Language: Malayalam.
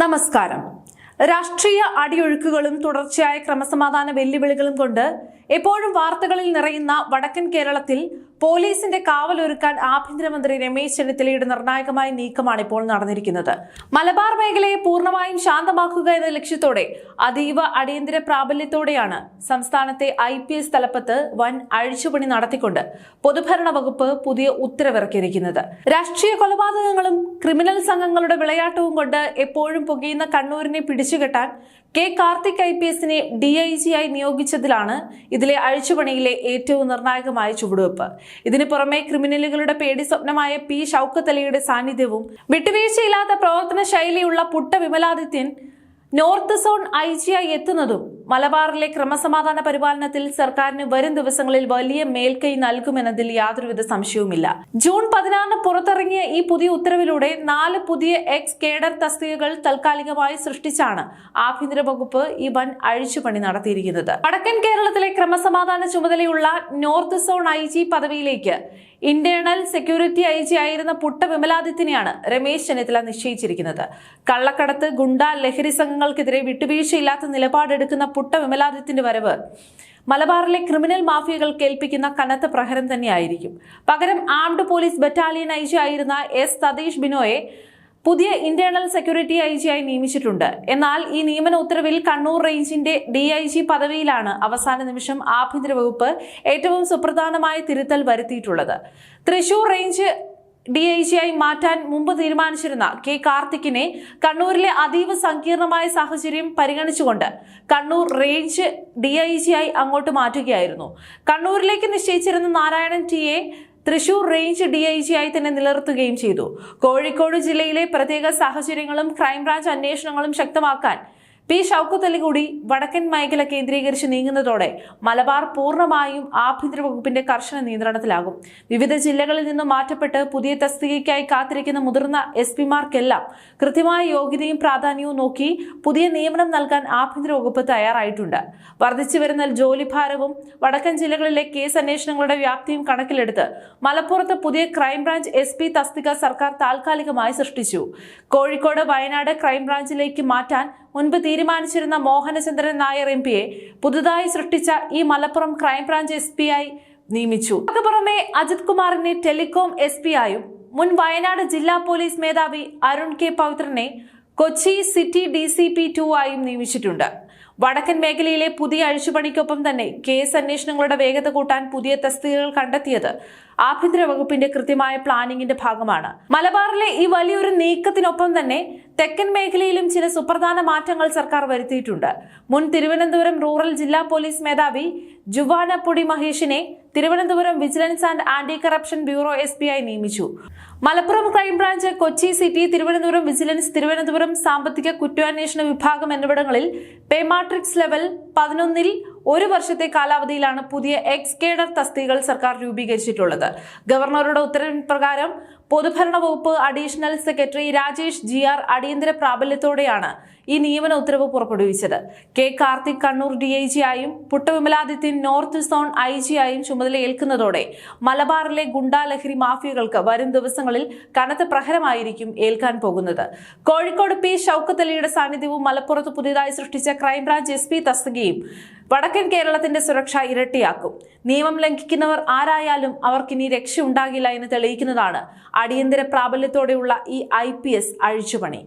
നമസ്കാരം. രാഷ്ട്രീയ അടിയൊഴുക്കുകളും തുടർച്ചയായ ക്രമസമാധാന വെല്ലുവിളികളും കൊണ്ട് എപ്പോഴും വാർത്തകളിൽ നിറയുന്ന വടക്കൻ കേരളത്തിൽ പോലീസിന്റെ കാവലൊരുക്കാൻ ആഭ്യന്തരമന്ത്രി രമേശ് ചെന്നിത്തലയുടെ നിർണായകമായ നീക്കമാണ് ഇപ്പോൾ നടന്നിരിക്കുന്നത്. മലബാർ മേഖലയെ പൂർണ്ണമായും ശാന്തമാക്കുക എന്ന ലക്ഷ്യത്തോടെ അതീവ അടിയന്തര പ്രാബല്യത്തോടെയാണ് സംസ്ഥാനത്തെ IPS തലപ്പത്ത് വൻ അഴിച്ചുപണി നടത്തിക്കൊണ്ട് പൊതുഭരണ വകുപ്പ് പുതിയ ഉത്തരവിറക്കിയിരിക്കുന്നത്. രാഷ്ട്രീയ കൊലപാതകങ്ങളും ക്രിമിനൽ സംഘങ്ങളുടെ വിളയാട്ടവും കൊണ്ട് എപ്പോഴും പുകയുന്ന കണ്ണൂരിനെ പിടിച്ചുകെട്ടാൻ കാർത്തിക് IPSനെ DIG ആയി നിയോഗിച്ചതിലാണ് ഇതിലെ അഴിച്ചുപണിയിലെ ഏറ്റവും നിർണായകമായ ചുവടുവെപ്പ്. ഇതിനു പുറമെ ക്രിമിനലുകളുടെ പേടി സ്വപ്നമായ P. ഷൗക്കത്ത് അലിയുടെ സാന്നിധ്യവും വിട്ടുവീഴ്ചയില്ലാത്ത പ്രവർത്തന ശൈലിയുള്ള പുട്ട വിമലാദിത്യൻ നോർത്ത് സോൺ IG ആയി എത്തുന്നതും മലബാറിലെ ക്രമസമാധാന പരിപാലനത്തിൽ സർക്കാരിന് വരും ദിവസങ്ങളിൽ വലിയ മേൽക്കൈ നൽകുമെന്നതിൽ യാതൊരുവിധ സംശയവുമില്ല. ജൂൺ 16 പുറത്തിറങ്ങിയ ഈ പുതിയ ഉത്തരവിലൂടെ 4 പുതിയ കേഡർ തസ്തികകൾ താൽക്കാലികമായി സൃഷ്ടിച്ചാണ് ആഭ്യന്തര വകുപ്പ് ഈ വൻ അഴിച്ചുപണി നടത്തിയിരിക്കുന്നത്. വടക്കൻ കേരളത്തിലെ ക്രമസമാധാന ചുമതലയുള്ള നോർത്ത് സോൺ IG പദവിയിലേക്ക് ഇന്റേണൽ സെക്യൂരിറ്റി IG ആയിരുന്ന പുട്ട വിമലാദിത്യനെയാണ് രമേശ് ചെന്നിത്തല നിശ്ചയിച്ചിരിക്കുന്നത്. കള്ളക്കടത്ത്, ഗുണ്ട, ലഹരി സംഘങ്ങൾക്കെതിരെ വിട്ടുവീഴ്ചയില്ലാത്ത നിലപാടെടുക്കുന്ന പുട്ട വിമലാദിത്യന്റെ വരവ് മലബാറിലെ ക്രിമിനൽ മാഫിയകൾ കേൾപ്പിക്കുന്ന കനത്ത പ്രഹരം തന്നെയായിരിക്കും. പകരം ആംഡ് പോലീസ് ബറ്റാലിയൻ IG ആയിരുന്ന S. സതീഷ് ബിനോയെ പുതിയ ഇന്റേണൽ സെക്യൂരിറ്റി IG ആയി നിയമിച്ചിട്ടുണ്ട്. എന്നാൽ ഈ നിയമന ഉത്തരവിൽ കണ്ണൂർ റേഞ്ചിന്റെ DIG പദവിയിലാണ് അവസാന നിമിഷം ആഭ്യന്തര വകുപ്പ് ഏറ്റവും സുപ്രധാനമായ തിരുത്തൽ വരുത്തിയിട്ടുള്ളത്. തൃശൂർ റേഞ്ച് DIG ആയി മാറ്റാൻ മുമ്പ് തീരുമാനിച്ചിരുന്ന കാർത്തിക്കിനെ കണ്ണൂരിലെ അതീവ സങ്കീർണമായ സാഹചര്യം പരിഗണിച്ചുകൊണ്ട് കണ്ണൂർ റേഞ്ച് DIG ആയി അങ്ങോട്ട് മാറ്റുകയായിരുന്നു. കണ്ണൂരിലേക്ക് നിശ്ചയിച്ചിരുന്ന Narayanan TA Thrissur range DIG ആയി തന്നെ നിലനിർത്തുകയും ചെയ്തു. കോഴിക്കോട് ജില്ലയിലെ പ്രത്യേക സാഹചര്യങ്ങളും ക്രൈംബ്രാഞ്ച് അന്വേഷണങ്ങളും ശക്തമാക്കാൻ P. ഷൗക്കത്ത് അലി കൂടി വടക്കൻ മേഖല കേന്ദ്രീകരിച്ച് നീങ്ങുന്നതോടെ മലബാർ പൂർണ്ണമായും ആഭ്യന്തര വകുപ്പിന്റെ കർശന നിയന്ത്രണത്തിലാകും. വിവിധ ജില്ലകളിൽ നിന്നും മാറ്റപ്പെട്ട് പുതിയ തസ്തികയ്ക്കായി കാത്തിരിക്കുന്ന മുതിർന്ന SP-മാർക്കെല്ലാം കൃത്യമായ യോഗ്യതയും പ്രാധാന്യവും നോക്കി പുതിയ നിയമനം നൽകാൻ ആഭ്യന്തര വകുപ്പ് തയ്യാറായിട്ടുണ്ട്. വർദ്ധിച്ചു വരുന്ന ജോലിഭാരവും വടക്കൻ ജില്ലകളിലെ കേസ് അന്വേഷണങ്ങളുടെ വ്യാപ്തിയും കണക്കിലെടുത്ത് മലപ്പുറത്ത് പുതിയ ക്രൈംബ്രാഞ്ച് SP തസ്തിക സർക്കാർ താൽക്കാലികമായി സൃഷ്ടിച്ചു. കോഴിക്കോട്, വയനാട് ക്രൈംബ്രാഞ്ചിലേക്ക് മാറ്റാൻ മുൻപ് തീരുമാനിച്ചിരുന്ന മോഹനചന്ദ്രൻ നായർ MP-യെ പുതുതായി സൃഷ്ടിച്ച ഈ മലപ്പുറം ക്രൈംബ്രാഞ്ച് SP ആയി നിയമിച്ചു. അതിനു പുറമെ അജിത് കുമാറിനെ ടെലികോം SP ആയും മുൻ വയനാട് ജില്ലാ പോലീസ് മേധാവി അരുൺ K. പവിത്രനെ കൊച്ചി സിറ്റി DCP2 ആയും നിയമിച്ചിട്ടുണ്ട്. വടക്കൻ മേഖലയിലെ പുതിയ അഴിച്ചുപണിക്കൊപ്പം തന്നെ കേസ് അന്വേഷണങ്ങളുടെ വേഗത കൂട്ടാൻ പുതിയ തസ്തികകൾ കണ്ടെത്തിയത് ആഭ്യന്തര വകുപ്പിന്റെ കൃത്യമായ പ്ലാനിങ്ങിന്റെ ഭാഗമാണ്. മലബാറിലെ ഈ വലിയൊരു നീക്കത്തിനൊപ്പം തന്നെ തെക്കൻ മേഖലയിലും ചില സുപ്രധാന മാറ്റങ്ങൾ സർക്കാർ വരുത്തിയിട്ടുണ്ട്. മുൻ തിരുവനന്തപുരം റൂറൽ ജില്ലാ പോലീസ് മേധാവി ജുവാനപ്പൊടി മഹേഷിനെ Thiruvananthapuram vigilance and anti corruption bureau SP ആയി നിയമിച്ചു. Malappuram crime branch, Kochi city, Thiruvananthapuram vigilance, Thiruvananthapuram സാമ്പത്തിക കുറ്റാന്വേഷണ വിഭാഗം എന്നിവിടങ്ങളിൽ പേ മാട്രിക്സ് ലെവൽ 11-ൽ 1 വർഷത്തെ കാലാവധിയിലാണ് പുതിയ കേഡർ തസ്തികകൾ സർക്കാർ രൂപീകരിച്ചിട്ടുള്ളത്. ഗവർണറുടെ ഉത്തരവിൻ പ്രകാരം പൊതുഭരണ വകുപ്പ് അഡീഷണൽ സെക്രട്ടറി രാജേഷ് GR അടിയന്തര പ്രാബല്യത്തോടെയാണ് ഈ നിയമന ഉത്തരവ് പുറപ്പെടുവിച്ചത്. കാർത്തിക് കണ്ണൂർ DIG ആയും പുട്ട വിമലാദിത്യൻ നോർത്ത് സോൺ IG ആയും ചുമതലയേൽക്കുന്നതോടെ മലബാറിലെ ഗുണ്ടാ ലഹരി മാഫിയകൾക്ക് വരും ദിവസങ്ങളിൽ കനത്ത പ്രഹരമായിരിക്കും ഏൽക്കാൻ പോകുന്നത്. കോഴിക്കോട് P. ഷൗക്കത്ത് അലിയുടെ സാന്നിധ്യവും മലപ്പുറത്ത് പുതിയതായി സൃഷ്ടിച്ച ക്രൈംബ്രാഞ്ച് SP തസ്തികയും വടക്കൻ കേരളത്തിന്റെ സുരക്ഷ ഇരട്ടിയാക്കും. നിയമം ലംഘിക്കുന്നവർ ആരായാലും അവർക്കിനി രക്ഷയുണ്ടാകില്ല എന്ന് തെളിയിക്കുന്നതാണ് അടിയന്തര പ്രാബല്യത്തോടെയുള്ള ഈ IPS അഴിച്ചുപണി.